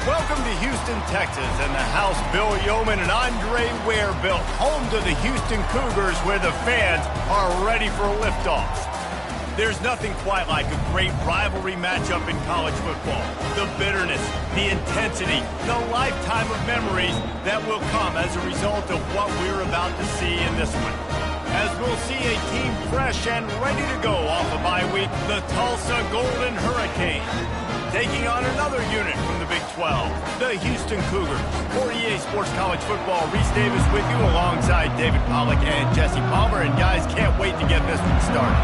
Welcome to Houston, Texas, and the house Bill Yeoman and Andre Ware built, home to the Houston Cougars, where the fans are ready for a liftoff. There's nothing quite like a great rivalry matchup in college football. The bitterness, the intensity, the lifetime of memories that will come as a result of what we're about to see in this one. As we'll see a team fresh and ready to go off a bye week, the Tulsa Golden Hurricanes, taking on another unit from the Big 12, the Houston Cougars. For EA Sports College Football, Reese Davis with you alongside David Pollack and Jesse Palmer. And guys, can't wait to get this one started.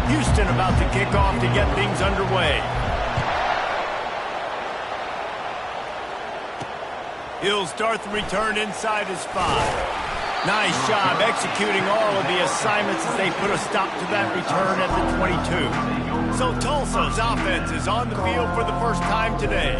Houston about to kick off to get things underway. He'll start the return inside his 5. Nice job executing all of the assignments as they put a stop to that return at the 22. So Tulsa's offense is on the field for the first time today.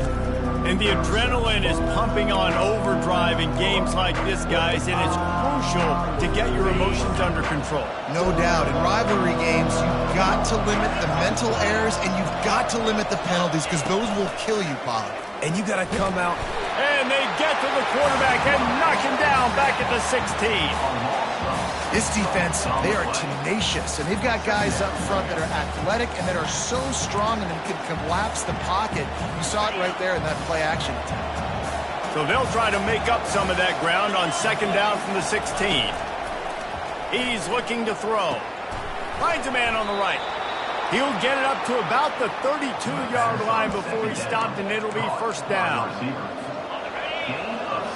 And the adrenaline is pumping on overdrive in games like this, guys, and it's crucial to get your emotions under control. No doubt. In rivalry games, you've got to limit the mental errors and you've got to limit the penalties because those will kill you, Pollard. And you got to come out. And they get to the quarterback and knock him down back at the 16. This defense, they are tenacious, and they've got guys up front that are athletic and that are so strong and can collapse the pocket. You saw it right there in that play action. So they'll try to make up some of that ground on second down from the 16. He's looking to throw. Finds a man on the right. He'll get it up to about the 32-yard line before he's stopped, and it'll be first down.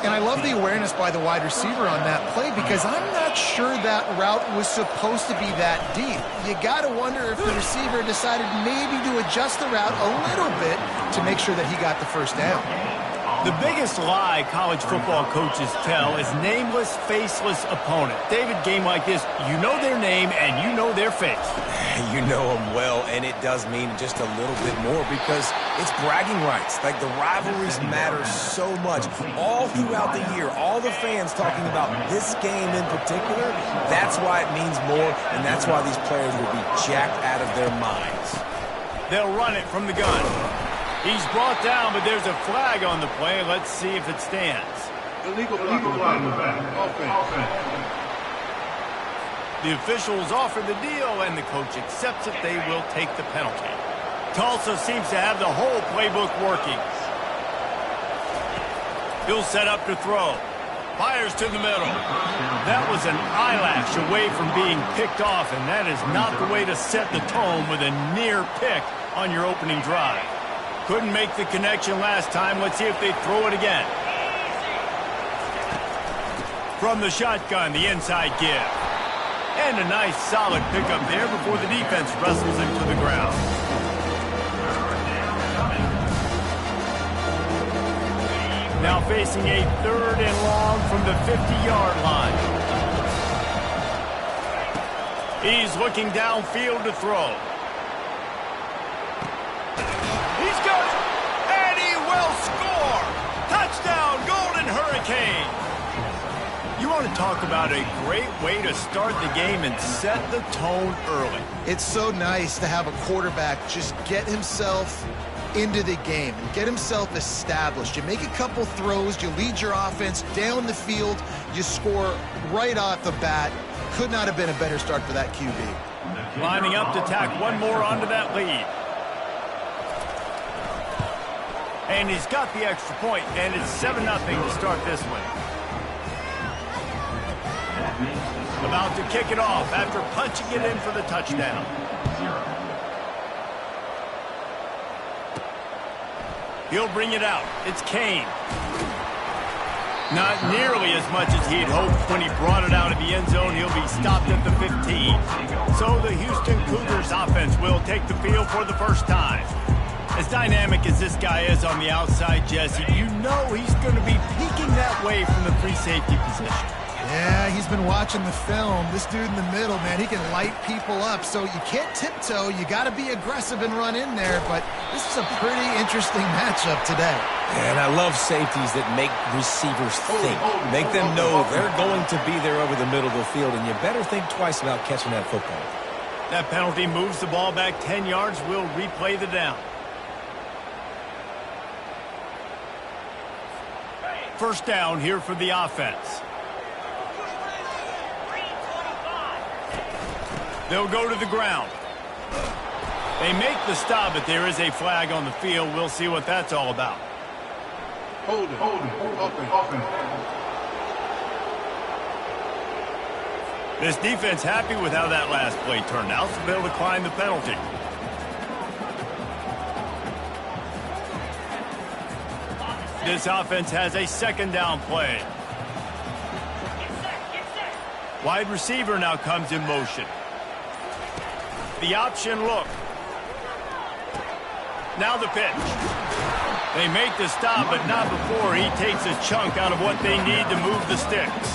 And I love the awareness by the wide receiver on that play because I'm not sure that route was supposed to be that deep. You got to wonder if the receiver decided maybe to adjust the route a little bit to make sure that he got the first down. The biggest lie college football coaches tell is nameless, faceless opponent. David, game like this, you know their name and you know their face. You know them well, and it does mean just a little bit more because it's bragging rights. Like, the rivalries matter so much. All throughout the year, all the fans talking about this game in particular, that's why it means more, and that's why these players will be jacked out of their minds. They'll run it from the gun. He's brought down, but there's a flag on the play. Let's see if it stands. Illegal flag in the back. Offense. The officials offer the deal, and the coach accepts it. They will take the penalty. Tulsa seems to have the whole playbook working. He'll set up to throw. Fires to the middle. That was an eyelash away from being picked off, and that is not the way to set the tone with a near pick on your opening drive. Couldn't make the connection last time. Let's see if they throw it again. From the shotgun, the inside give. And a nice solid pickup there before the defense wrestles him to the ground. Now facing a 3rd and long from the 50-yard line. He's looking downfield to throw. He's got it, and he will score! Touchdown, Golden Hurricane! You want to talk about a great way to start the game and set the tone early. It's so nice to have a quarterback just get himself into the game and get himself established. You make a couple throws, you lead your offense down the field, you score right off the bat. Could not have been a better start for that QB. Lining up to tack one more onto that lead. And he's got the extra point, and it's 7-0 to start this one. About to kick it off after punching it in for the touchdown. He'll bring it out. It's Kane. Not nearly as much as he'd hoped when he brought it out of the end zone. He'll be stopped at the 15. So the Houston Cougars offense will take the field for the first time. As dynamic as this guy is on the outside, Jesse, you know he's going to be peeking that way from the free safety position. Yeah, he's been watching the film. This dude in the middle, man, he can light people up. So you can't tiptoe. You got to be aggressive and run in there. But this is a pretty interesting matchup today. And I love safeties that make receivers think. Make them know they're going to be there over the middle of the field, and you better think twice about catching that football. That penalty moves the ball back 10 yards. We'll replay the down. first down here for the offense. They'll go to the ground. They make the stop, but there is a flag on the field. We'll see what that's all about. Hold it. Offense. This defense happy with how that last play turned out, so they'll decline the penalty. This offense has a second down play. Wide receiver now comes in motion. The option look. Now the pitch. They make the stop, but not before he takes a chunk out of what they need to move the sticks.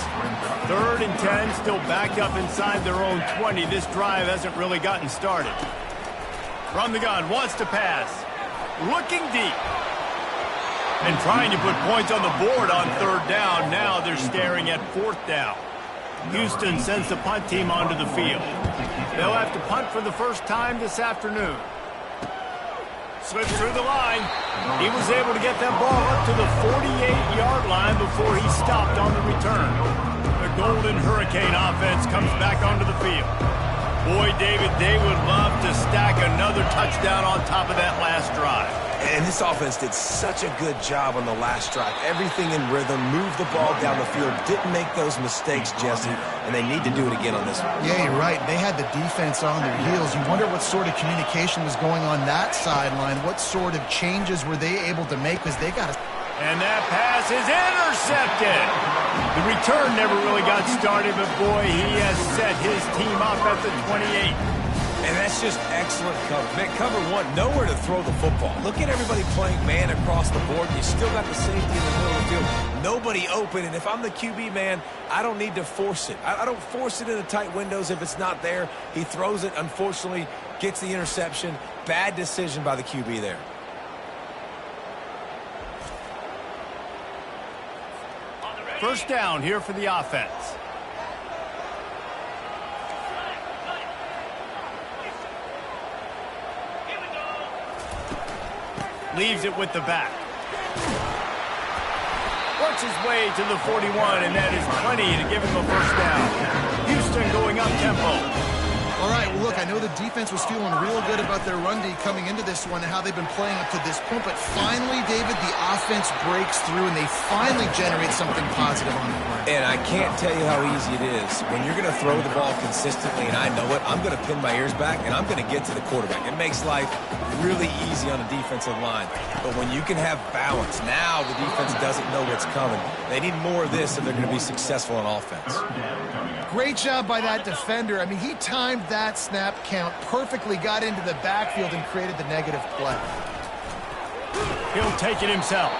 3rd and 10, still backed up inside their own 20. This drive hasn't really gotten started. From the gun, wants to pass. Looking deep. And trying to put points on the board on 3rd down. Now they're staring at 4th down. Houston sends the punt team onto the field. They'll have to punt for the first time this afternoon. Slips through the line. He was able to get that ball up to the 48-yard line before he stopped on the return. The Golden Hurricane offense comes back onto the field. Boy, David, they would love to stack another touchdown on top of that last drive. And this offense did such a good job on the last drive. Everything in rhythm, moved the ball down the field, didn't make those mistakes, Jesse, and they need to do it again on this one. Yeah, you're right. They had the defense on their heels. You wonder what sort of communication was going on that sideline. What sort of changes were they able to make? Because they got to... And that pass is intercepted. The return never really got started, but boy, he has set his team up at the 28. And that's just excellent cover. Man, cover one, nowhere to throw the football. Look at everybody playing man across the board. You still got the safety in the middle of the field. Nobody open, and if I'm the QB, man, I don't need to force it. I don't force it in the tight windows if it's not there. He throws it, unfortunately, gets the interception. Bad decision by the QB there. First down here for the offense. Leaves it with the back. Works his way to the 41, and that is plenty to give him a first down. Houston going up tempo. All right, well, look, I know the defense was feeling real good about their run D coming into this one and how they've been playing up to this point, but finally, David, the offense breaks through and they finally generate something positive on the play. And I can't tell you how easy it is. When you're going to throw the ball consistently, and I know it, I'm going to pin my ears back, and I'm going to get to the quarterback. It makes life really easy on the defensive line. But when you can have balance, now the defense doesn't know what's coming. They need more of this if they're going to be successful on offense. Great job by that defender. I mean, he timed that snap count perfectly, got into the backfield and created the negative play. He'll take it himself.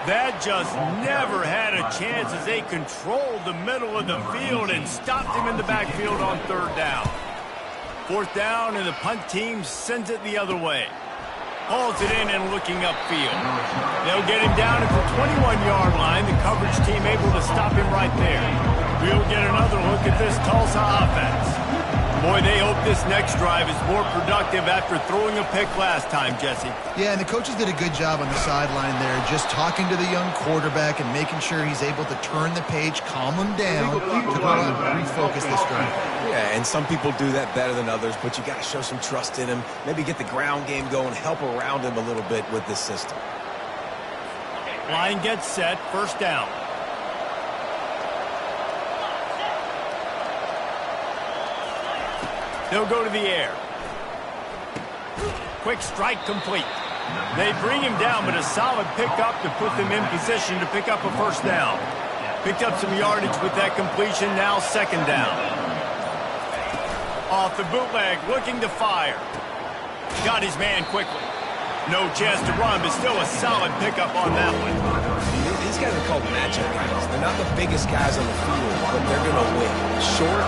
That just never had a chance as they controlled the middle of the field and stopped him in the backfield on 3rd down. 4th down, and the punt team sends it the other way. Hauls it in and looking upfield. They'll get him down at the 21-yard line. The coverage team able to stop him right there. We'll get another look at this Tulsa offense. Boy, they hope this next drive is more productive after throwing a pick last time, Jesse. Yeah, and the coaches did a good job on the sideline there, just talking to the young quarterback and making sure he's able to turn the page, calm him down, to go out and refocus this drive. Yeah, and some people do that better than others, but you got to show some trust in him, maybe get the ground game going, help around him a little bit with this system. Line gets set, first down. They'll go to the air. Quick strike complete. They bring him down, but a solid pickup to put them in position to pick up a first down. Picked up some yardage with that completion, now 2nd down. Off the bootleg, looking to fire. Got his man quickly. No chance to run, but still a solid pickup on that one. These guys are called matchup guys. They're not the biggest guys on the field, but they're going to win. Short,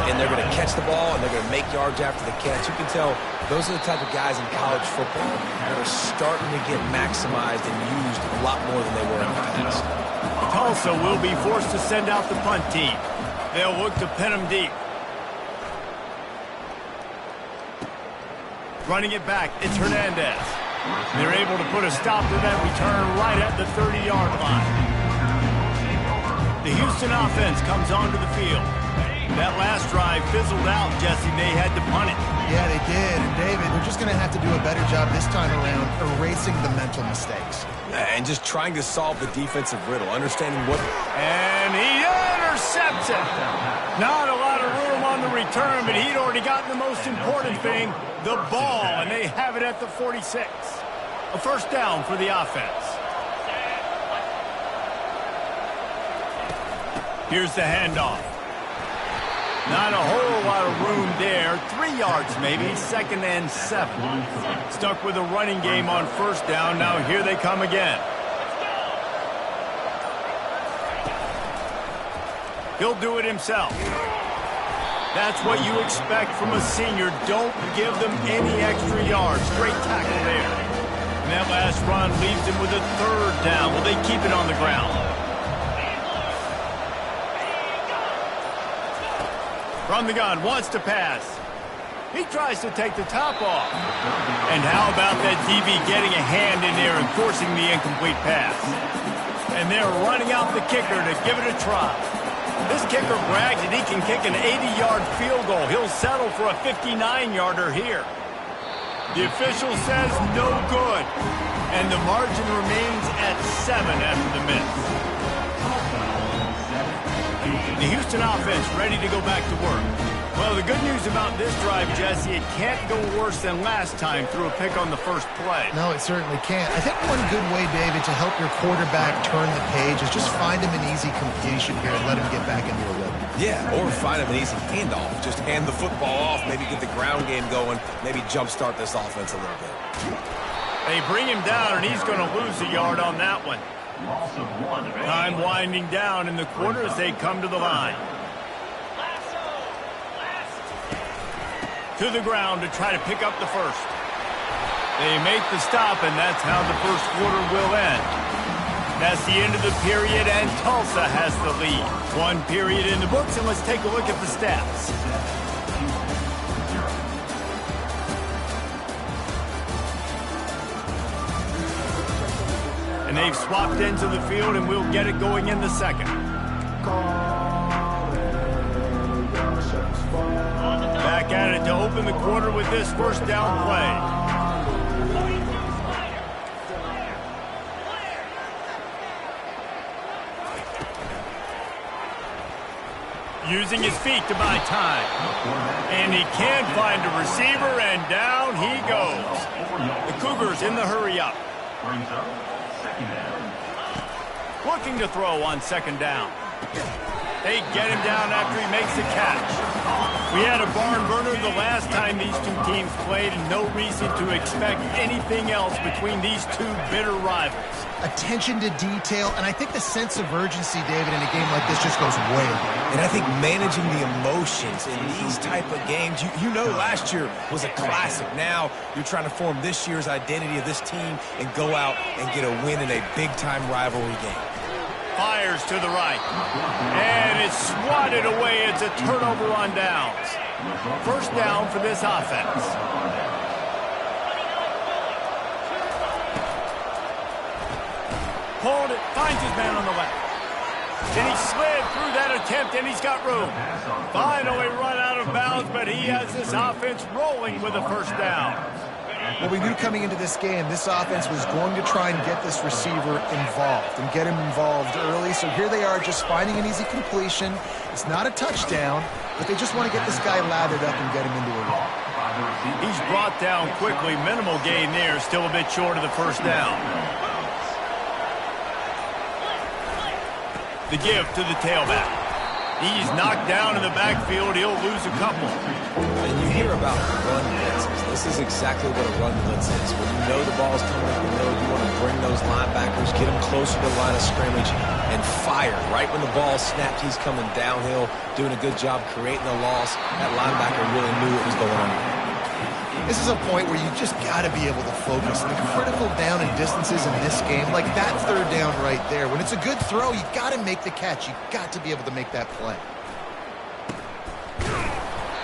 and they're going to catch the ball, and they're going to make yards after the catch. You can tell those are the type of guys in college football that are starting to get maximized and used a lot more than they were in the past. Tulsa will be forced to send out the punt team. They'll look to pin them deep. Running it back, it's Hernandez. They're able to put a stop to that return right at the 30-yard line. The Houston offense comes onto the field. That last drive fizzled out, Jesse. They had to punt it. Yeah, they did. And David, they're just going to have to do a better job this time around erasing the mental mistakes. And just trying to solve the defensive riddle, understanding what... And he intercepts it. Not a lot of room on the return, but he'd already gotten the most important thing, the ball, and they have it at the 46. A first down for the offense. Here's the handoff. Not a whole lot of room there. 3 yards maybe, 2nd and 7. Stuck with a running game on first down. Now here they come again. He'll do it himself. That's what you expect from a senior. Don't give them any extra yards. Great tackle there. And that last run leaves him with a 3rd down. Will they keep it on the ground? From the gun, wants to pass. He tries to take the top off. And how about that DB getting a hand in there and forcing the incomplete pass? And they're running out the kicker to give it a try. This kicker brags that he can kick an 80-yard field goal. He'll settle for a 59-yarder here. The official says no good. And the margin remains at 7 after the miss. The Houston offense ready to go back to work. Well, the good news about this drive, Jesse, it can't go worse than last time through a pick on the first play. No, it certainly can't. I think one good way, David, to help your quarterback turn the page is just find him an easy completion here and let him get back into a rhythm. Yeah, or find him an easy handoff. Just hand the football off, maybe get the ground game going, maybe jumpstart this offense a little bit. They bring him down, and he's going to lose a yard on that one. Time winding down in the quarter as they come to the line. To the ground to try to pick up the first. They make the stop, and that's how the first quarter will end. That's the end of the period, and Tulsa has the lead. 1 period in the books, and let's take a look at the stats. And they've swapped into the field, and we'll get it going in the second. Back at it to open the quarter with this first down play. Using his feet to buy time. And he can find a receiver, and down he goes. The Cougars in the hurry up. Looking to throw on 2nd down. They get him down after he makes the catch. We had a barn burner the last time these two teams played, and no reason to expect anything else between these two bitter rivals. Attention to detail, and I think the sense of urgency, David, in a game like this just goes way up. And I think managing the emotions in these type of games, you know last year was a classic. Now you're trying to form this year's identity of this team and go out and get a win in a big-time rivalry game. Fires to the right. And it's swatted away. It's a turnover on downs. First down for this offense. Pulled it. Finds his man on the left. Then he slid through that attempt, and he's got room. Finally run out of bounds, but he has this offense rolling with a first down. Well, we knew coming into this game, this offense was going to try and get this receiver involved and get him involved early. So here they are just finding an easy completion. It's not a touchdown, but they just want to get this guy lathered up and get him into a run. He's brought down quickly. Minimal gain there. Still a bit short of the first down. The give to the tailback. He's knocked down in the backfield. He'll lose a couple. And you hear about run blitzes. This is exactly what a run blitz is. When you know the ball's coming up the middle, you want to bring those linebackers, get them closer to the line of scrimmage, and fire. Right when the ball snapped, he's coming downhill, doing a good job creating a loss. That linebacker really knew what was going on. This is a point where you just got to be able to focus. The critical down and distances in this game, like that 3rd down right there. When it's a good throw, you got to make the catch. You got to be able to make that play.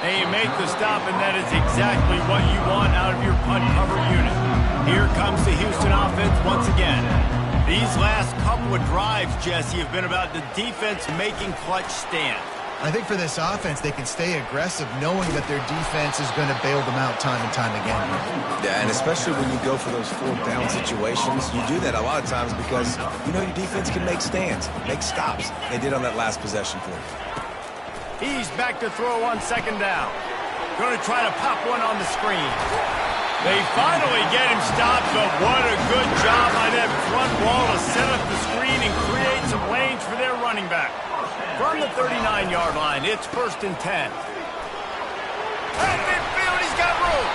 They make the stop, and that is exactly what you want out of your punt cover unit. Here comes the Houston offense once again. These last couple of drives, Jesse, have been about the defense making clutch stands. I think for this offense, they can stay aggressive knowing that their defense is going to bail them out time and time again. Yeah, and especially when you go for those fourth down situations, you do that a lot of times because you know your defense can make stands, make stops. They did on that last possession for you. He's back to throw on second down. Going to try to pop one on the screen. They finally get him stopped, but what a good job by that front wall to set up the screen and create some lanes for their running back. From the 39-yard line, it's 1st and 10. At midfield, he's got room.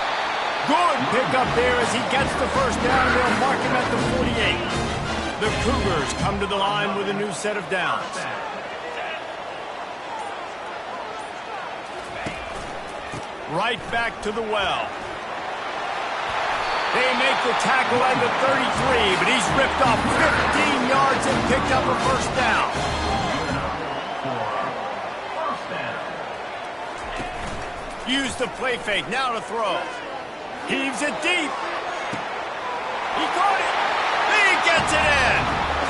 Good pickup there as he gets the first down. They'll mark him at the 48. The Cougars come to the line with a new set of downs. Right back to the well. They make the tackle at the 33, but he's ripped off 15 yards and picked up a first down. Use the play fake, now to throw. Heaves it deep. He caught it. He gets it in.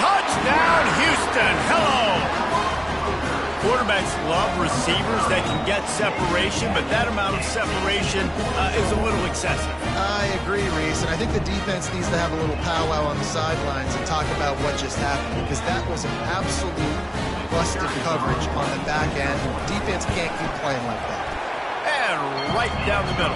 Touchdown, Houston. Hello. Quarterbacks love receivers that can get separation, but that amount of separation is a little excessive. I agree, Reese, and I think the defense needs to have a little powwow on the sidelines and talk about what just happened, because that was an absolute busted coverage on the back end. Defense can't keep playing like that. And right down the middle.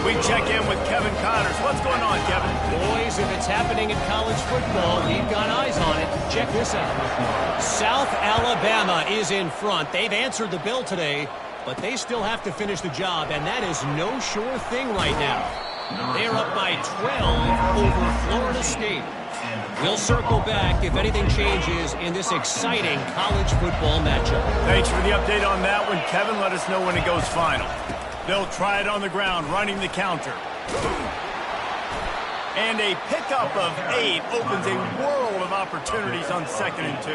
We check in with Kevin Connors. What's going on, Kevin? Boys, if it's happening in college football, we've got eyes on it. Check this out. South Alabama is in front. They've answered the bell today, but they still have to finish the job, and that is no sure thing right now. They're up by 12 over Florida State. We'll circle back if anything changes in this exciting college football matchup. Thanks for the update on that one, Kevin. Let us know when it goes final. They'll try it on the ground, running the counter. And a pickup of 8 opens a world of opportunities on 2nd and 2.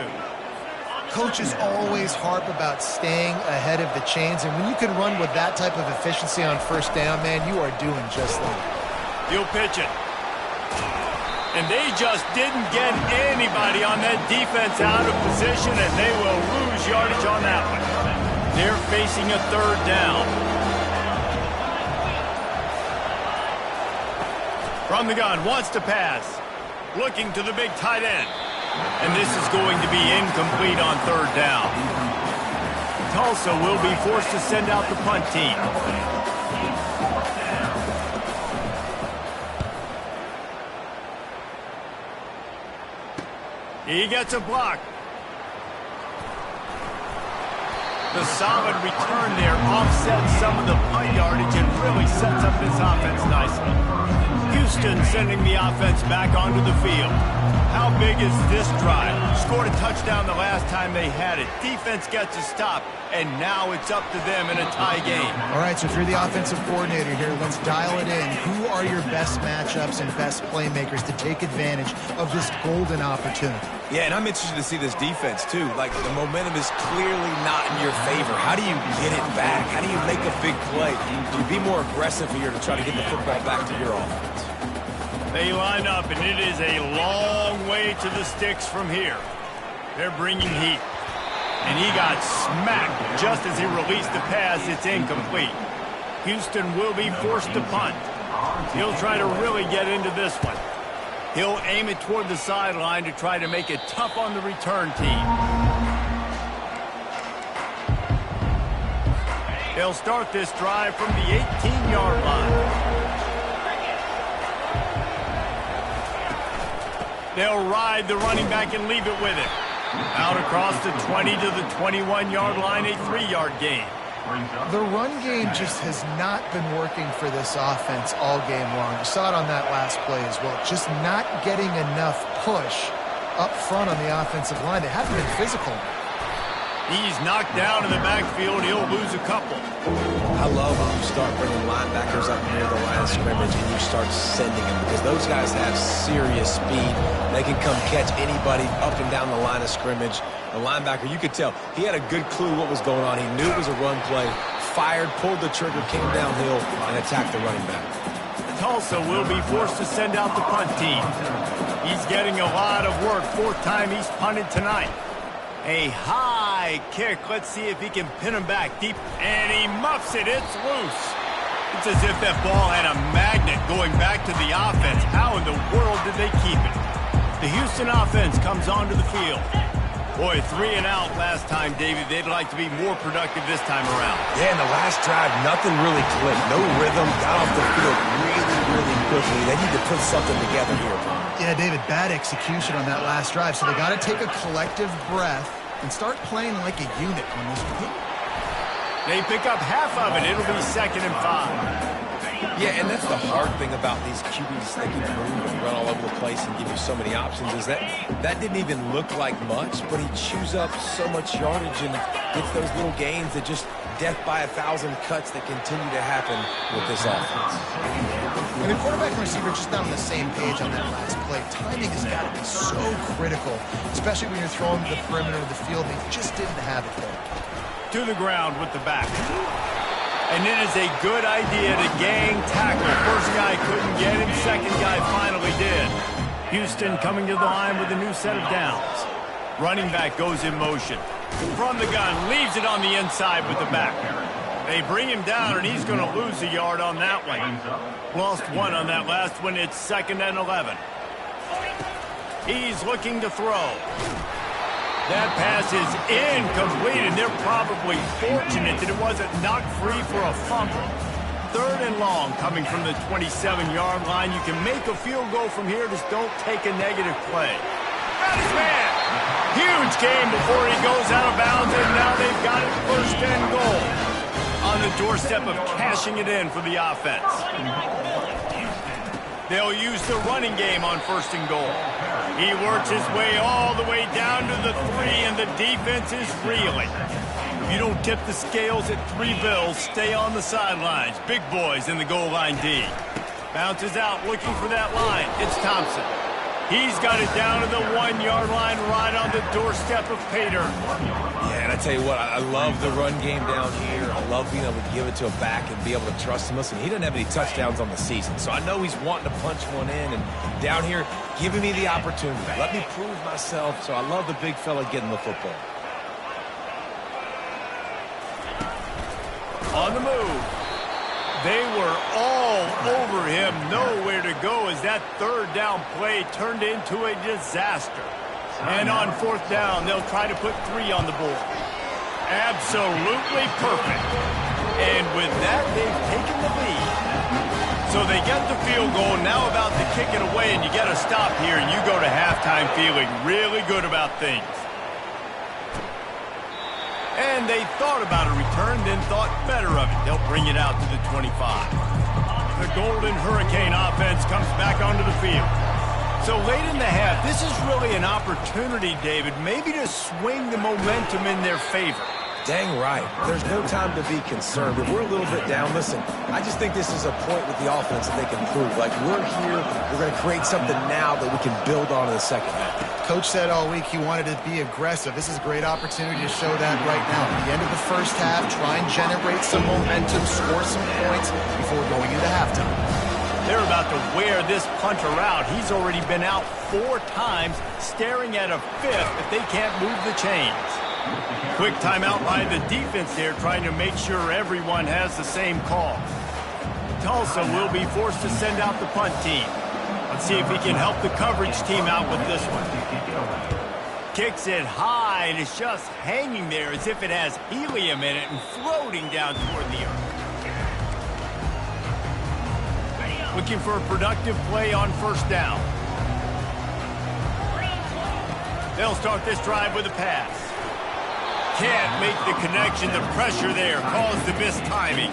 Coaches always harp about staying ahead of the chains, and when you can run with that type of efficiency on first down, man, you are doing just that. You'll pitch it. And they just didn't get anybody on that defense out of position, and they will lose yardage on that one. They're facing a 3rd down. From the gun, wants to pass. Looking to the big tight end. And this is going to be incomplete on 3rd down. Tulsa will be forced to send out the punt team. He gets a block. The solid return there offsets some of the punt yardage and really sets up this offense nicely. Houston sending the offense back onto the field. How big is this drive? Scored a touchdown the last time they had it. Defense gets a stop, and now it's up to them in a tie game. All right, so if you're the offensive coordinator here, let's dial it in. Who are your best matchups and best playmakers to take advantage of this golden opportunity? Yeah, and I'm interested to see this defense, too. Like, the momentum is clearly not in your favor. How do you get it back? How do you make a big play? Do you be more aggressive here to try to get the football back to your offense? They line up, and it is a long way to the sticks from here. They're bringing heat. And he got smacked just as he released the pass. It's incomplete. Houston will be forced to punt. He'll try to really get into this one. He'll aim it toward the sideline to try to make it tough on the return team. They'll start this drive from the 18-yard line. They'll ride the running back and leave it with him. Out across the 20 to the 21-yard line, a 3-yard gain. The run game just has not been working for this offense all game long. You saw it on that last play as well. Just not getting enough push up front on the offensive line. They haven't been physical. He's knocked down in the backfield. He'll lose a couple. I love when you start bringing linebackers up near the line of scrimmage and you start sending them, because those guys have serious speed. They can come catch anybody up and down the line of scrimmage. The linebacker, you could tell, he had a good clue what was going on. He knew it was a run play, fired, pulled the trigger, came downhill, and attacked the running back. Tulsa will be forced to send out the punt team. He's getting a lot of work. Fourth time he's punted tonight. A high kick. Let's see if he can pin him back deep. And he muffs it. It's loose. It's as if that ball had a magnet going back to the offense. How in the world did they keep it? The Houston offense comes onto the field. Boy, 3 and out last time, David. They'd like to be more productive this time around. Yeah, in the last drive, nothing really clicked. No rhythm. Got off the field really quickly. They need to put something together here. Yeah, David, bad execution on that last drive. So they got to take a collective breath and start playing like a unit on this one. They pick up half of it. It'll be 2nd and 5. Yeah, and that's the hard thing about these QBs. They can move and run all over the place and give you so many options. Is that didn't even look like much, but he chews up so much yardage and gets those little gains that just death by 1,000 cuts that continue to happen with this offense. And the quarterback and receiver just not on the same page on that last play. Timing has got to be so critical, especially when you're throwing to the perimeter of the field. They just didn't have it there. To the ground with the back. And it is a good idea to gang tackle. First guy couldn't get him. Second guy finally did. Houston coming to the line with a new set of downs. Running back goes in motion. From the gun, leaves it on the inside with the back. They bring him down, and he's going to lose a yard on that one. Lost 1 on that last one. It's 2nd and 11. He's looking to throw. That pass is incomplete, and they're probably fortunate that it wasn't knocked free for a fumble. 3rd and long coming from the 27-yard line. You can make a field goal from here, just don't take a negative play. Got his man. Huge game before he goes out of bounds, and now they've got it 1st and goal. On the doorstep of cashing it in for the offense. They'll use the running game on 1st and goal. He works his way all the way down to the 3, and the defense is reeling. If you don't tip the scales at 3 bills, stay on the sidelines. Big boys in the goal line D. Bounces out, looking for that line. It's Thompson. He's got it down to the 1-yard line, right on the doorstep of Pater. Yeah, and I tell you what, I love the run game down here. I love being able to give it to a back and be able to trust him. Listen, he doesn't have any touchdowns on the season, so I know he's wanting to punch one in. And down here, giving me the opportunity. Let me prove myself, so I love the big fella getting the football. On the move. They were all over him, nowhere to go as that 3rd down play turned into a disaster. And on 4th down, they'll try to put 3 on the board. Absolutely perfect. And with that, they've taken the lead. So they get the field goal, now about to kick it away, and you get a stop here, and you go to halftime feeling really good about things. And they thought about a return, then thought better of it. They'll bring it out to the 25. The Golden Hurricane offense comes back onto the field. So late in the half, this is really an opportunity, David, maybe to swing the momentum in their favor. Dang right. There's no time to be concerned. If we're a little bit down, listen, I just think this is a point with the offense that they can prove. Like, we're here, we're going to create something now that we can build on in the second half. Coach said all week he wanted to be aggressive. This is a great opportunity to show that right now. At the end of the first half, try and generate some momentum, score some points before going into halftime. They're about to wear this punter out. He's already been out 4 times, staring at a 5th if they can't move the chains. Quick timeout by the defense there, trying to make sure everyone has the same call. Tulsa will be forced to send out the punt team. Let's see if he can help the coverage team out with this one. Kicks it high, and it's just hanging there as if it has helium in it and floating down toward the earth. Looking for a productive play on 1st down. They'll start this drive with a pass. Can't make the connection. The pressure there caused the missed timing.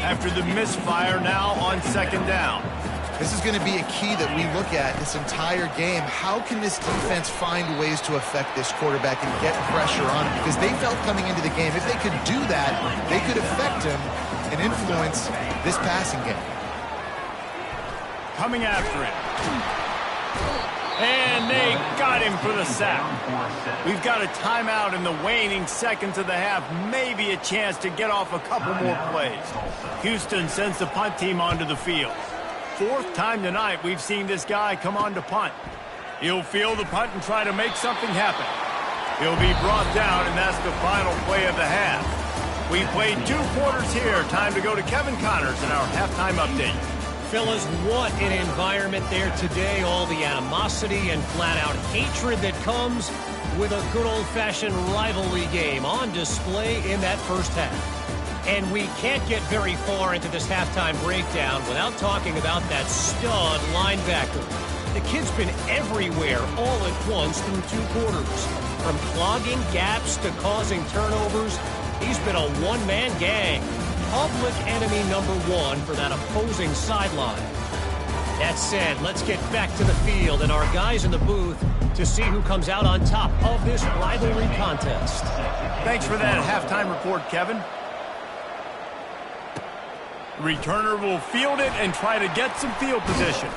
After the misfire, now on 2nd down. This is going to be a key that we look at this entire game. How can this defense find ways to affect this quarterback and get pressure on him? Because they felt coming into the game, if they could do that, they could affect him and influence this passing game. Coming after it. And they got him for the sack. We've got a timeout in the waning seconds of the half. Maybe a chance to get off a couple more plays. Houston sends the punt team onto the field. 4th time tonight we've seen this guy come on to punt. He'll field the punt and try to make something happen. He'll be brought down, and that's the final play of the half. We played 2 quarters here. Time to go to Kevin Connors in our halftime update. Fellas, what an environment there today. All the animosity and flat-out hatred that comes with a good old-fashioned rivalry game on display in that first half. And we can't get very far into this halftime breakdown without talking about that stud linebacker. The kid's been everywhere all at once through 2 quarters. From clogging gaps to causing turnovers, he's been a one-man gang. Public enemy number 1 for that opposing sideline. That said, let's get back to the field and our guys in the booth to see who comes out on top of this rivalry contest. Thanks for that halftime report, Kevin. Returner will field it and try to get some field position.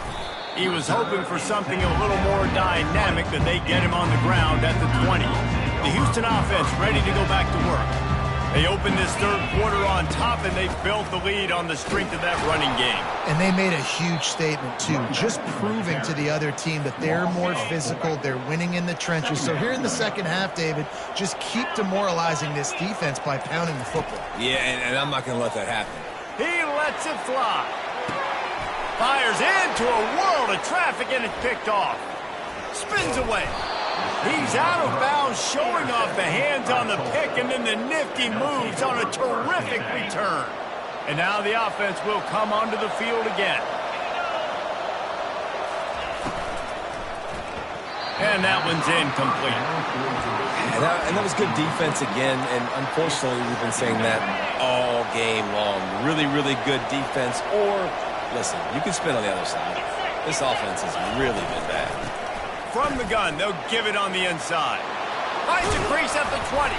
He was hoping for something a little more dynamic, but they get him on the ground at the 20. The Houston offense ready to go back to work. They opened this 3rd quarter on top, and they built the lead on the strength of that running game. And they made a huge statement, too, just proving to the other team that they're more physical, they're winning in the trenches. So here in the second half, David, just keep demoralizing this defense by pounding the football. Yeah, and I'm not going to let that happen. He lets it fly. Fires into a world of traffic, and it's picked off. Spins away. He's out of bounds, showing off the hands on the pick, and then the nifty moves on a terrific return. And now the offense will come onto the field again. And that one's incomplete. And that was good defense again, and unfortunately we've been saying that all game long. Really, really good defense, or, listen, you can spin on the other side. This offense has really been bad. From the gun, they'll give it on the inside. Finds a crease at the 20.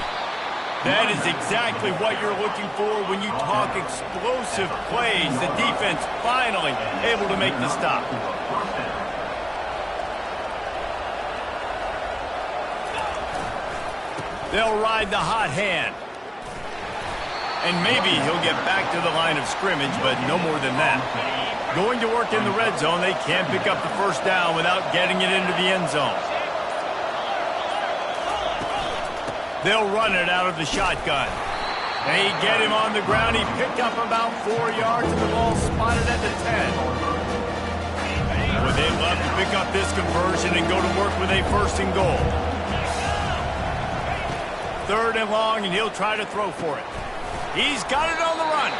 That is exactly what you're looking for when you talk explosive plays. The defense finally able to make the stop. They'll ride the hot hand. And maybe he'll get back to the line of scrimmage, but no more than that. Going to work in the red zone, they can't pick up the first down without getting it into the end zone. They'll run it out of the shotgun. They get him on the ground. He picked up about 4 yards, and the ball spotted at the 10. Would they love to pick up this conversion and go to work with a 1st and goal? 3rd and long, and he'll try to throw for it. He's got it on the run.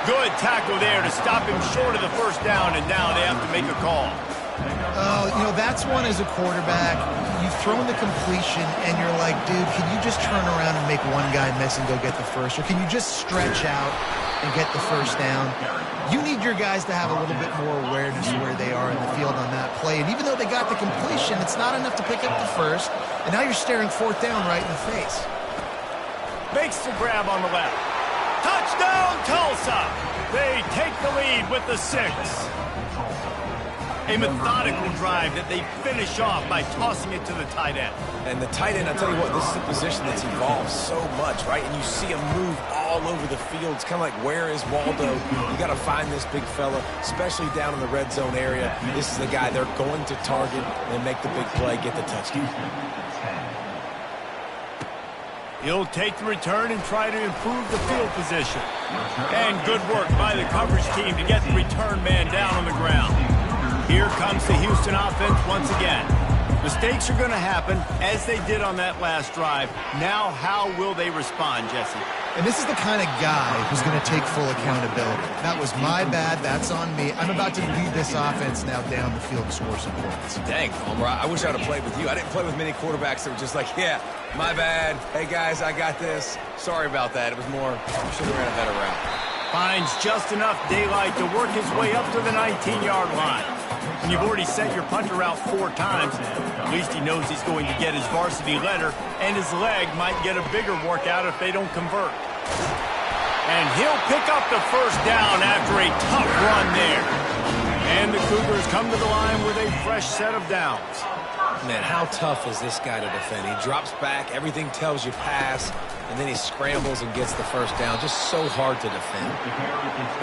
Good tackle there to stop him short of the first down, and now they have to make a call. You know, that's one as a quarterback. You've thrown the completion, and you're like, dude, can you just turn around and make one guy miss and go get the first? Or can you just stretch out and get the first down? You need your guys to have a little bit more awareness of where they are in the field on that play. And even though they got the completion, it's not enough to pick up the first. And now you're staring 4th down right in the face. Makes the grab on the left. Touchdown, Tulsa! They take the lead with the 6. A methodical drive that they finish off by tossing it to the tight end. And the tight end, I'll tell you what, this is a position that's evolved so much, right? And you see him move all over the field. It's kind of like, where is Waldo? You got to find this big fella, especially down in the red zone area. This is the guy they're going to target and make the big play, get the touchdown. He'll take the return and try to improve the field position. And good work by the coverage team to get the return man down on the ground. Here comes the Houston offense once again. Mistakes are going to happen, as they did on that last drive. Now, how will they respond, Jesse? And this is the kind of guy who's going to take full accountability. That was my bad. That's on me. I'm about to lead this offense now down the field to score some points. Dang, Homer, I wish I would have played with you. I didn't play with many quarterbacks that were just like, yeah, my bad. Hey, guys, I got this. Sorry about that. It was more, I should have ran a better route. Finds just enough daylight to work his way up to the 19-yard line. And you've already sent your punter out 4 times. At least he knows he's going to get his varsity letter, and his leg might get a bigger workout if they don't convert. And he'll pick up the first down after a tough run there. And the Cougars come to the line with a fresh set of downs. Man, how tough is this guy to defend? He drops back, everything tells you pass, and then he scrambles and gets the first down. Just so hard to defend.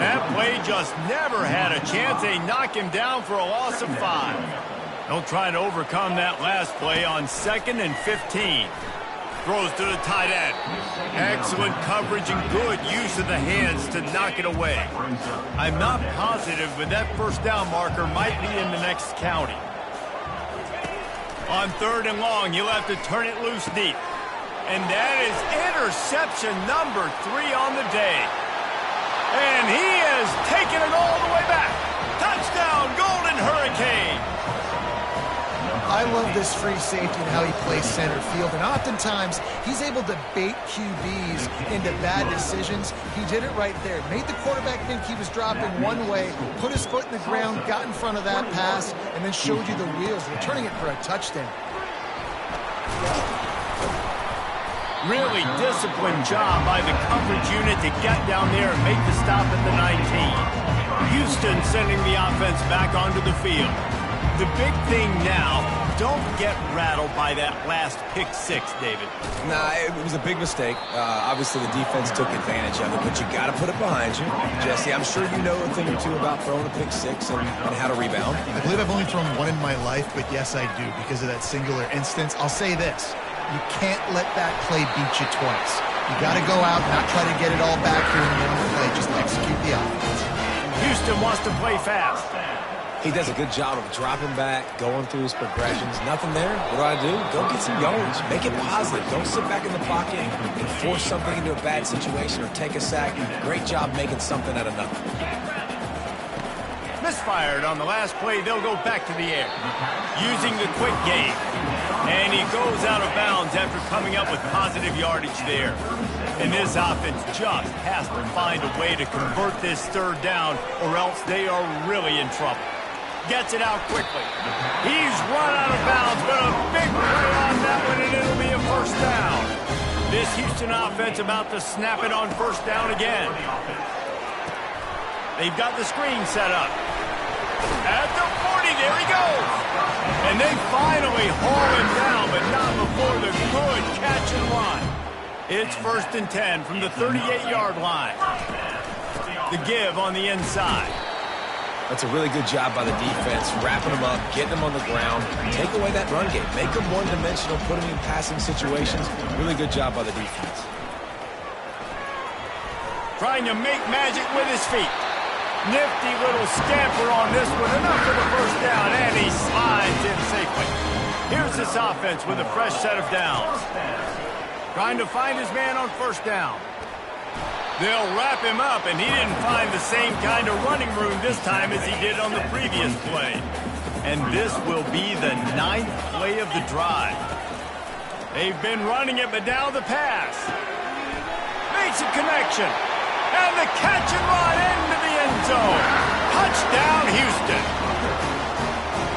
That play just never had a chance. They knock him down for a loss of 5. They'll try to overcome that last play on 2nd and 15. Throws to the tight end. Excellent coverage and good use of the hands to knock it away. I'm not positive, but that first down marker might be in the next county. On 3rd and long, you'll have to turn it loose deep. And that is interception number 3 on the day. And he has taken it all the way back. Touchdown, Golden Hurricane. I love this free safety and how he plays center field, and oftentimes he's able to bait QBs into bad decisions. He did it right there. Made the quarterback think he was dropping one way, put his foot in the ground, got in front of that pass, and then showed you the wheels, returning it for a touchdown. Really disciplined job by the coverage unit to get down there and make the stop at the 19. Houston sending the offense back onto the field. The big thing now, don't get rattled by that last pick 6, David. Nah, it was a big mistake. Obviously, the defense took advantage of it, but you got to put it behind you. Jesse, I'm sure you know a thing or two about throwing a pick 6 and how to rebound. I believe I've only thrown one in my life, but yes, I do, because of that singular instance. I'll say this. You can't let that play beat you twice. You got to go out, not try to get it all back here in one play. Just execute the offense. Houston wants to play fast. He does a good job of dropping back, going through his progressions. Nothing there. What do? Go get some yards. Make it positive. Don't sit back in the pocket and force something into a bad situation or take a sack. Great job making something out of nothing. Misfired on the last play. They'll go back to the air. Using the quick game. And he goes out of bounds after coming up with positive yardage there. And this offense just has to find a way to convert this 3rd down, or else they are really in trouble. Gets it out quickly. He's run out of bounds, but a big play on that one, and it'll be a first down. This Houston offense about to snap it on first down again. They've got the screen set up. At the 40, there he goes. And they finally haul him down, but not before the good catch and run. It's 1st and 10 from the 38-yard line. The give on the inside. That's a really good job by the defense, wrapping them up, getting them on the ground, take away that run game, make them one-dimensional, put them in passing situations. Really good job by the defense. Trying to make magic with his feet. Nifty little scamper on this one, enough for the first down, and he slides in safely. Here's this offense with a fresh set of downs. Trying to find his man on first down. They'll wrap him up, and he didn't find the same kind of running room this time as he did on the previous play. And this will be the 9th play of the drive. They've been running it, but now the pass. Makes a connection. And the catch and run into the end zone. Touchdown, Houston.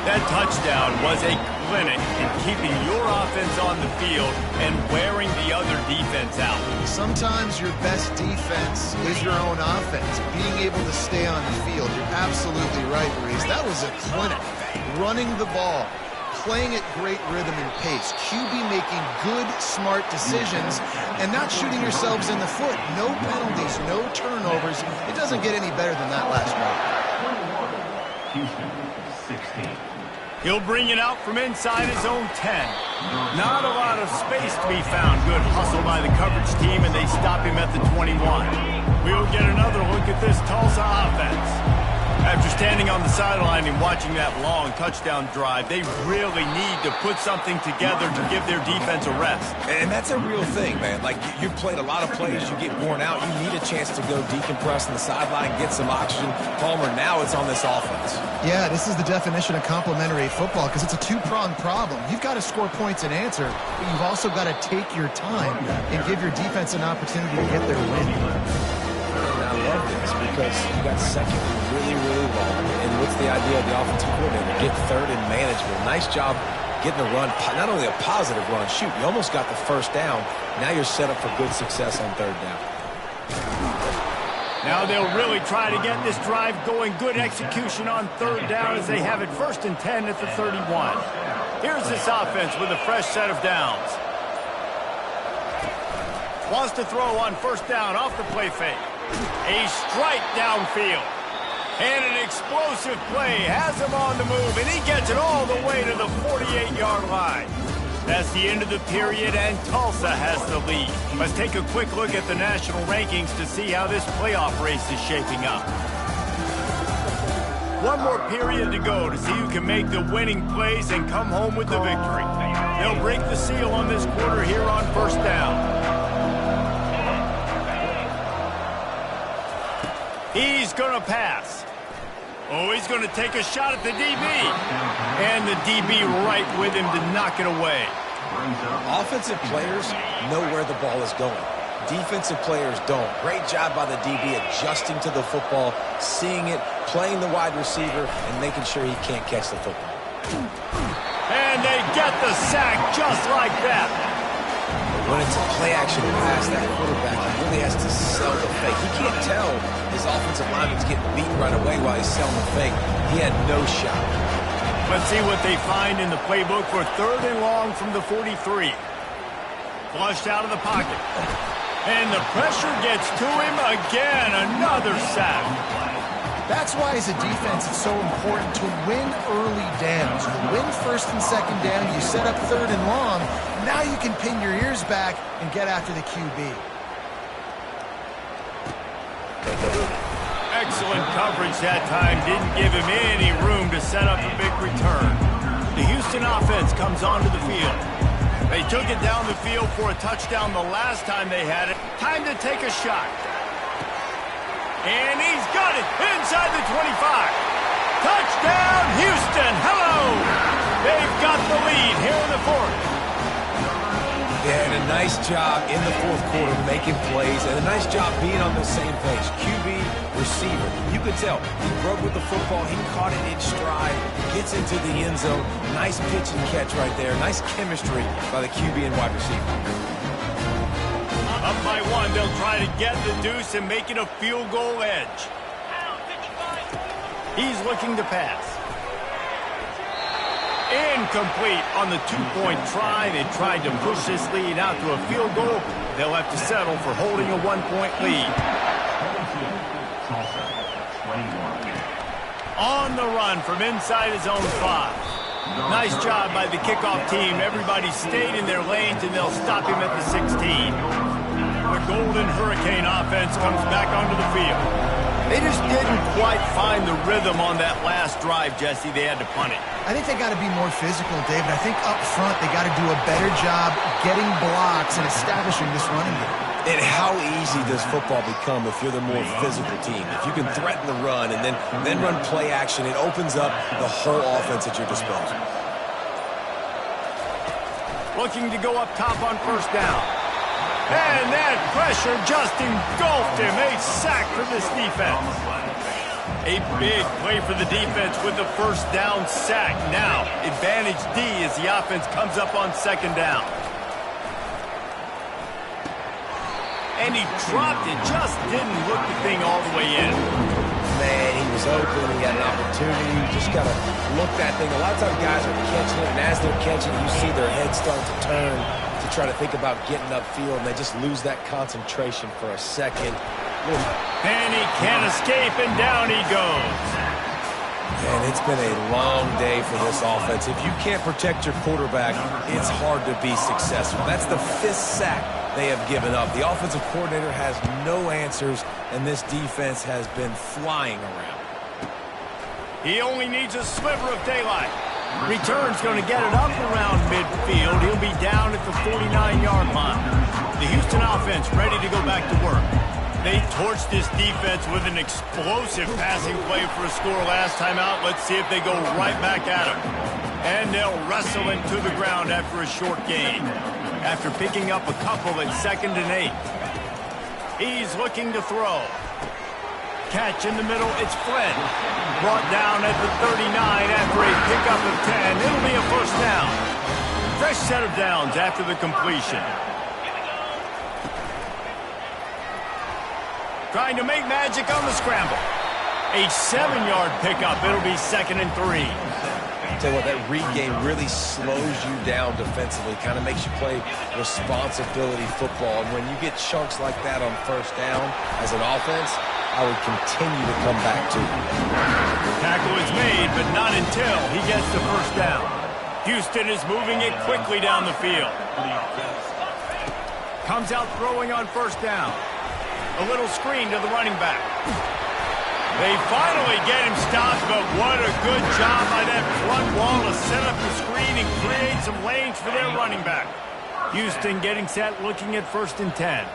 That touchdown was a clinic in keeping your offense on the field and wearing the other defense out. Sometimes your best defense is your own offense. Being able to stay on the field. You're absolutely right, Reese. That was a clinic. Running the ball, playing at great rhythm and pace. QB making good, smart decisions and not shooting yourselves in the foot. No penalties, no turnovers. It doesn't get any better than that last one. Houston, 16. He'll bring it out from inside his own 10. Not a lot of space to be found. Good hustle by the coverage team, and they stop him at the 21. We'll get another look at this Tulsa offense. After standing on the sideline and watching that long touchdown drive, they really need to put something together to give their defense a rest. And that's a real thing, man. Like, you've played a lot of plays, you get worn out, you need a chance to go decompress on the sideline, get some oxygen. Palmer, now it's on this offense. Yeah, this is the definition of complementary football because it's a two-pronged problem. You've got to score points and answer, but you've also got to take your time and give your defense an opportunity to get their win. I love this because you got second really, really long. And what's the idea of the offensive coordinator? Get third and manageable. Nice job getting the run, not only a positive run, shoot, you almost got the first down. Now you're set up for good success on 3rd down. Now they'll really try to get this drive going. Good execution on 3rd down as they have it 1st and 10 at the 31. Here's this offense with a fresh set of downs. Wants to throw on first down off the play fake. A strike downfield. And an explosive play has him on the move, and he gets it all the way to the 48-yard line. That's the end of the period, and Tulsa has the lead. Let's take a quick look at the national rankings to see how this playoff race is shaping up. One more period to go to see who can make the winning plays and come home with the victory. They'll break the seal on this quarter here on first down. He's going to pass. Oh, he's going to take a shot at the DB. And the DB right with him to knock it away. Offensive players know where the ball is going. Defensive players don't. Great job by the DB adjusting to the football, seeing it, playing the wide receiver, and making sure he can't catch the football. And they get the sack just like that. When it's a play-action pass, that quarterback, he really has to sell the fake. He can't tell his offensive lineman's getting beat right away while he's selling the fake. He had no shot. Let's see what they find in the playbook for 3rd and long from the 43. Flushed out of the pocket. And the pressure gets to him again. Another sack. That's why, as a defense, it's so important to win early downs. You win 1st and 2nd down, you set up 3rd and long. Now you can pin your ears back and get after the QB. Excellent coverage that time. Didn't give him any room to set up a big return. The Houston offense comes onto the field. They took it down the field for a touchdown the last time they had it. Time to take a shot. And he's got it inside the 25. Touchdown, Houston. Hello. They've got the lead here in the 4th. And a nice job in the 4th quarter making plays, and a nice job being on the same page. QB, receiver. You could tell he broke with the football. He caught it in stride, gets into the end zone. Nice pitch and catch right there. Nice chemistry by the QB and wide receiver. Up by 1, they'll try to get the deuce and make it a field goal edge. He's looking to pass. Incomplete on the 2-point try. They tried to push this lead out to a field goal. They'll have to settle for holding a 1-point lead. On the run from inside his own 5. Nice job by the kickoff team. Everybody stayed in their lanes, and they'll stop him at the 16. The Golden Hurricane offense comes back onto the field. They just didn't quite find the rhythm on that last drive, Jesse. They had to punt it. I think they got to be more physical, David. I think up front they got to do a better job getting blocks and establishing this running game. And how easy does football become if you're the more physical team? If you can threaten the run and then run play action, it opens up the whole offense at your disposal. Looking to go up top on first down. And that pressure just engulfed him. A sack for this defense. A big play for the defense with the first down sack. Now, advantage D as the offense comes up on 2nd down. And he dropped it. Just didn't look the thing all the way in. Man, he was open. He had an opportunity. You just got to look that thing. A lot of times guys are catching it, and as they're catching it, you see their head start to turn to try to think about getting upfield, and they just lose that concentration for a second. And he can't escape, and down he goes. And it's been a long day for this offense. If you can't protect your quarterback, it's hard to be successful. That's the 5th sack they have given up. The offensive coordinator has no answers, and this defense has been flying around. He only needs a sliver of daylight. Return's going to get it up around midfield. He'll be down at the 49-yard line. The Houston offense ready to go back to work. They torched this defense with an explosive passing play for a score last time out. Let's see if they go right back at him. And they'll wrestle him to the ground after a short gain. After picking up a couple at 2nd and 8. He's looking to throw. Catch in the middle, it's Flynn. Brought down at the 39 after a pickup of 10. It'll be a first down. Fresh set of downs after the completion. Trying to make magic on the scramble. A 7-yard pickup. It'll be 2nd and 3. Tell you what, that read game really slows you down defensively, kind of makes you play responsibility football. And when you get chunks like that on first down as an offense, I would continue to come back to you. Tackle is made, but not until he gets the first down. Houston is moving it quickly down the field. Comes out throwing on first down. A little screen to the running back. They finally get him stopped, but what a good job by that front wall to set up the screen and create some lanes for their running back. Houston getting set, looking at 1st and 10.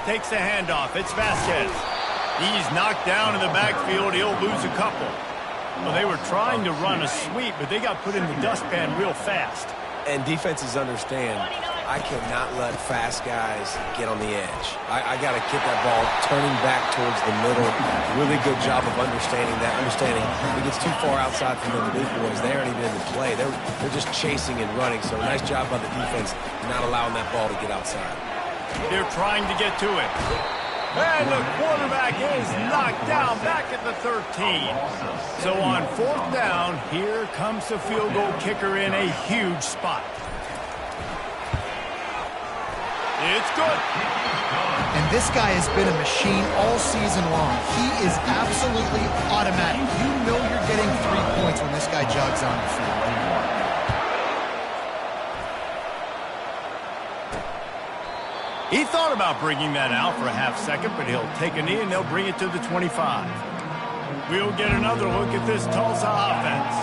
Takes the handoff. It's Vasquez. He's knocked down in the backfield. He'll lose a couple. Well, they were trying to run a sweep, but they got put in the dustpan real fast. And defenses understand, I cannot let fast guys get on the edge. I got to get that ball turning back towards the middle. Really good job of understanding that. If it gets too far outside from the big boys, they aren't even in the play. They're just chasing and running. So nice job by the defense not allowing that ball to get outside. They're trying to get to it. And the quarterback is knocked down back at the 13. So on 4th down, here comes the field goal kicker in a huge spot. It's good. And this guy has been a machine all season long. He is absolutely automatic. You know you're getting 3 points when this guy jogs on the field. He thought about bringing that out for a half second, but he'll take a knee and they'll bring it to the 25. We'll get another look at this Tulsa offense.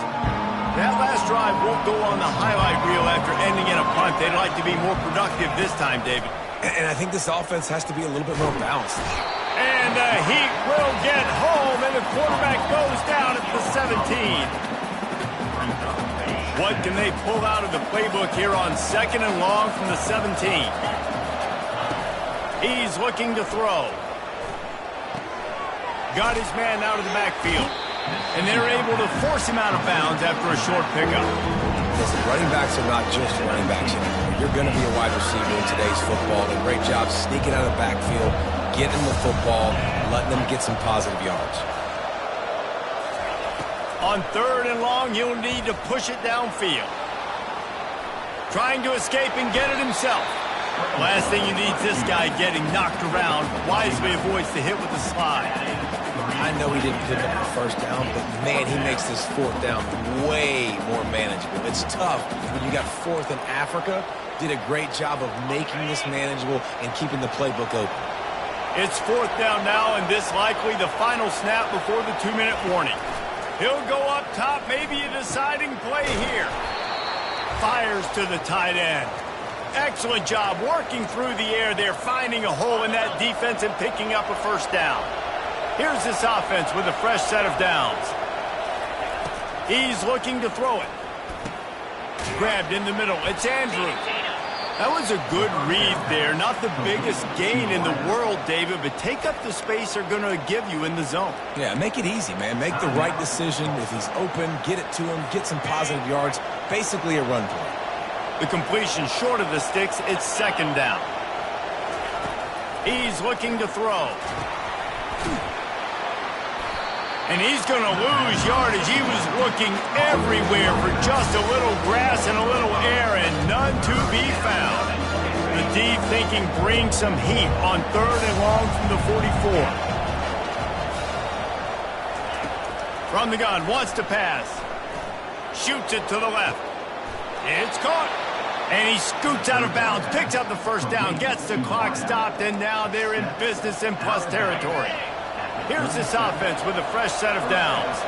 That last drive won't go on the highlight reel after ending in a punt. They'd like to be more productive this time, David. And I think this offense has to be a little bit more balanced. And the Heat will get home, and the quarterback goes down at the 17. What can they pull out of the playbook here on 2nd and long from the 17? He's looking to throw. Got his man out of the backfield. And they're able to force him out of bounds after a short pickup. Listen, running backs are not just running backs anymore. You're going to be a wide receiver in today's football. And a great job sneaking out of the backfield, getting the football, letting them get some positive yards. On 3rd and long, he'll need to push it downfield. Trying to escape and get it himself. The last thing you need is this guy getting knocked around. Wisely avoids the hit with the slide. I know he didn't pick up the first down, but man, he makes this 4th down way more manageable. It's tough when you got 4th in Africa. Did a great job of making this manageable and keeping the playbook open. It's 4th down now, and this likely the final snap before the 2-minute warning. He'll go up top, maybe a deciding play here. Fires to the tight end. Excellent job working through the air there, finding a hole in that defense and picking up a first down. Here's this offense with a fresh set of downs. He's looking to throw it. Grabbed in the middle. It's Andrews. That was a good read there. Not the biggest gain in the world, David, but take up the space they're going to give you in the zone. Yeah, make it easy, man. Make the right decision. If he's open, get it to him, get some positive yards. Basically a run play. The completion short of the sticks. It's 2nd down. He's looking to throw. And he's going to lose yardage. He was looking everywhere for just a little grass and a little air, and none to be found. The D thinking bring some heat on 3rd and long from the 44. From the gun, wants to pass. Shoots it to the left. It's caught. And he scoots out of bounds, picks up the first down, gets the clock stopped, and now they're in business in plus territory. Here's this offense with a fresh set of downs.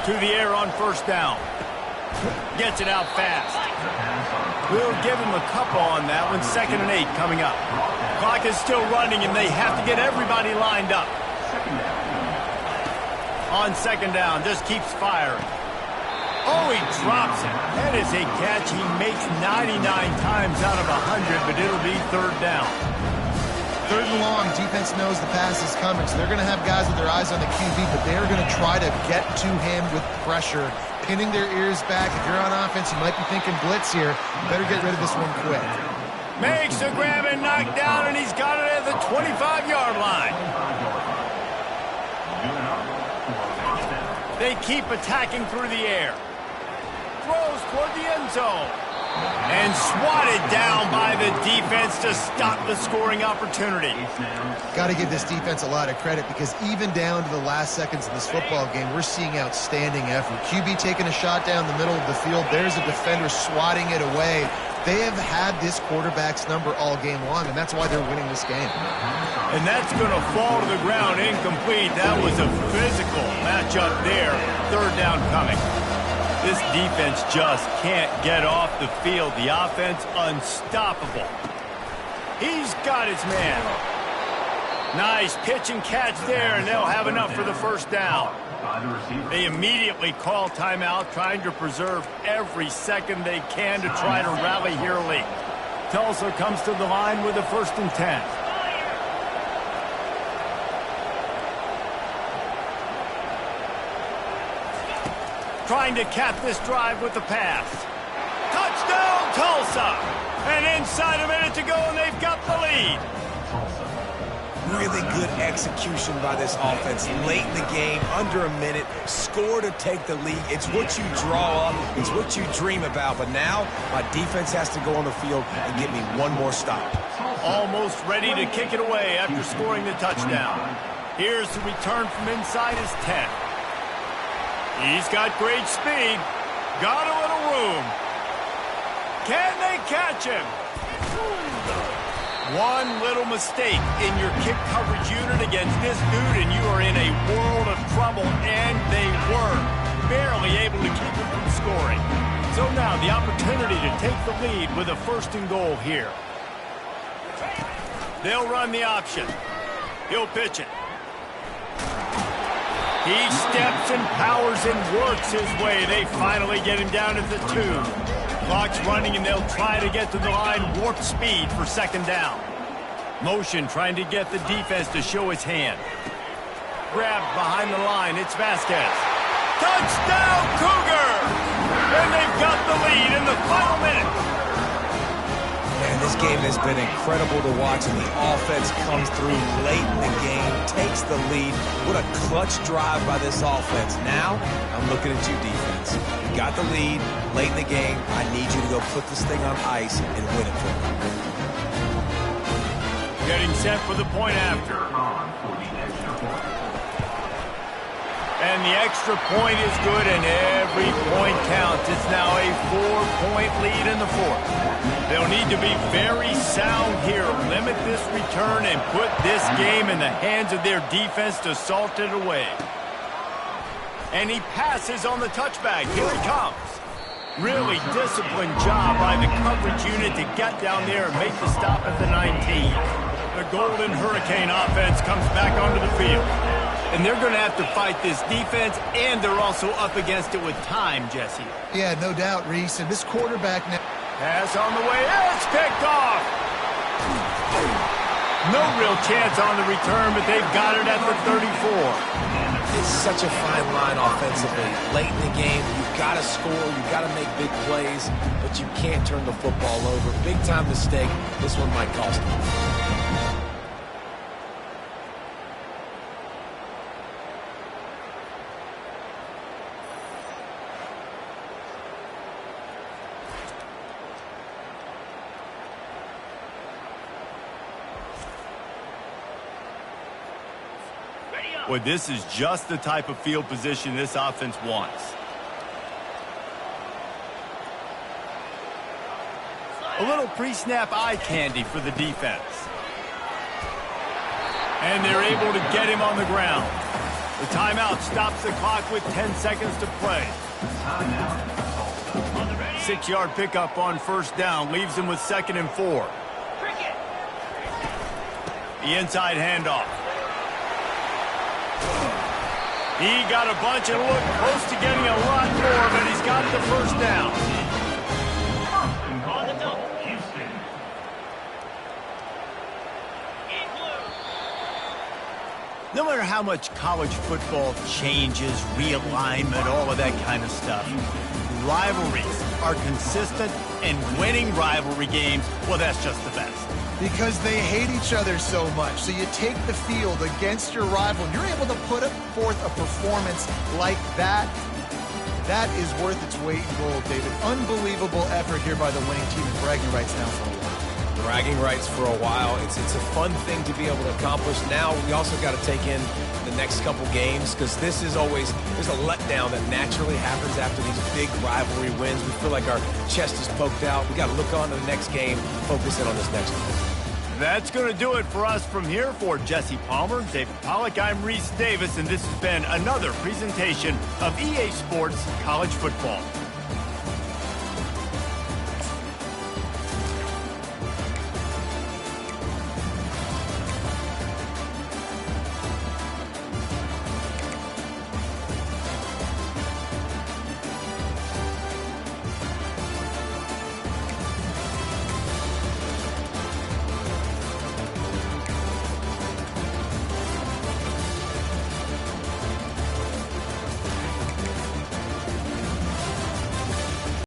To the air on 1st down. Gets it out fast. We'll give him a couple on that one. 2nd and 8 coming up. Clock is still running, and they have to get everybody lined up. On 2nd down, just keeps firing. Oh, he drops it. That is a catch he makes 99 times out of 100, but it'll be 3rd down. 3rd and long, defense knows the pass is coming, so they're going to have guys with their eyes on the QB, but they're going to try to get to him with pressure, pinning their ears back. If you're on offense, you might be thinking blitz here. You better get rid of this one quick. Makes the grab and knock down, and he's got it at the 25-yard line. They keep attacking through the air. Throws toward the end zone. And swatted down by the defense to stop the scoring opportunity. Got to give this defense a lot of credit because even down to the last seconds of this football game, we're seeing outstanding effort. QB taking a shot down the middle of the field. There's a defender swatting it away. They have had this quarterback's number all game long, and that's why they're winning this game. And that's going to fall to the ground incomplete. That was a physical matchup there. Third down coming. This defense just can't get off the field. The offense unstoppable. He's got his man. Nice pitch and catch there, and they'll have enough for the first down. They immediately call timeout, trying to preserve every second they can to try to rally here late. Tulsa comes to the line with a 1st and 10. Trying to cap this drive with the pass. Touchdown, Tulsa! And inside a minute to go, and they've got the lead. Really good execution by this offense. Late in the game, under a minute, score to take the lead. It's what you draw up. It's what you dream about. But now, my defense has to go on the field and get me one more stop. Almost ready to kick it away after scoring the touchdown. Here's the return from inside his 10. He's got great speed. Got a little room. Can they catch him? One little mistake in your kick coverage unit against this dude, and you are in a world of trouble, and they were barely able to keep him from scoring. So now the opportunity to take the lead with a 1st and goal here. They'll run the option. He'll pitch it. He steps and powers and works his way. They finally get him down at the 2. Clock's running, and they'll try to get to the line warp speed for 2nd down. Motion trying to get the defense to show his hand. Grabbed behind the line. It's Vasquez. Touchdown, Cougar! And they've got the lead in the final minute. Man, this game has been incredible to watch, and the offense comes through late in the game, takes the lead. What a clutch drive by this offense. Now, I'm looking at you, defense. You got the lead late in the game. I need you to go put this thing on ice and win it for me. Getting set for the point after. And the extra point is good, and every point counts. It's now a 4-point lead in the 4th. They'll need to be very sound here. Limit this return and put this game in the hands of their defense to salt it away. And he passes on the touchback. Here he comes. Really disciplined job by the coverage unit to get down there and make the stop at the 19. The Golden Hurricane offense comes back onto the field. And they're going to have to fight this defense, and they're also up against it with time, Jesse. Yeah, no doubt, Reese. And this quarterback now... Pass on the way. It's picked off. No real chance on the return, but they've got it at the 34. It's such a fine line offensively. Late in the game, you've got to score, you've got to make big plays, but you can't turn the football over. Big-time mistake. This one might cost them. Well, this is just the type of field position this offense wants. A little pre-snap eye candy for the defense. And they're able to get him on the ground. The timeout stops the clock with 10 seconds to play. 6-yard pickup on 1st down leaves him with 2nd and 4. The inside handoff. He got a bunch and looked close to getting a lot more, but he's got the 1st down. No matter how much college football changes, realignment, all of that kind of stuff, rivalries are consistent, and winning rivalry games, well, that's just the best. because they hate each other so much. So you take the field against your rival, and you're able to put forth a performance like that. That is worth its weight in gold, David. Unbelievable effort here by the winning team, and bragging rights now for a while. Bragging rights for a while. It's a fun thing to be able to accomplish. Now we also got to take in the next couple games, because this is always, there's a letdown that naturally happens after these big rivalry wins. We feel like our chest is poked out. We got to look on to the next game, focus in on this next one. That's going to do it for us from here. For Jesse Palmer, David Pollack, I'm Reese Davis, and this has been another presentation of EA Sports College Football.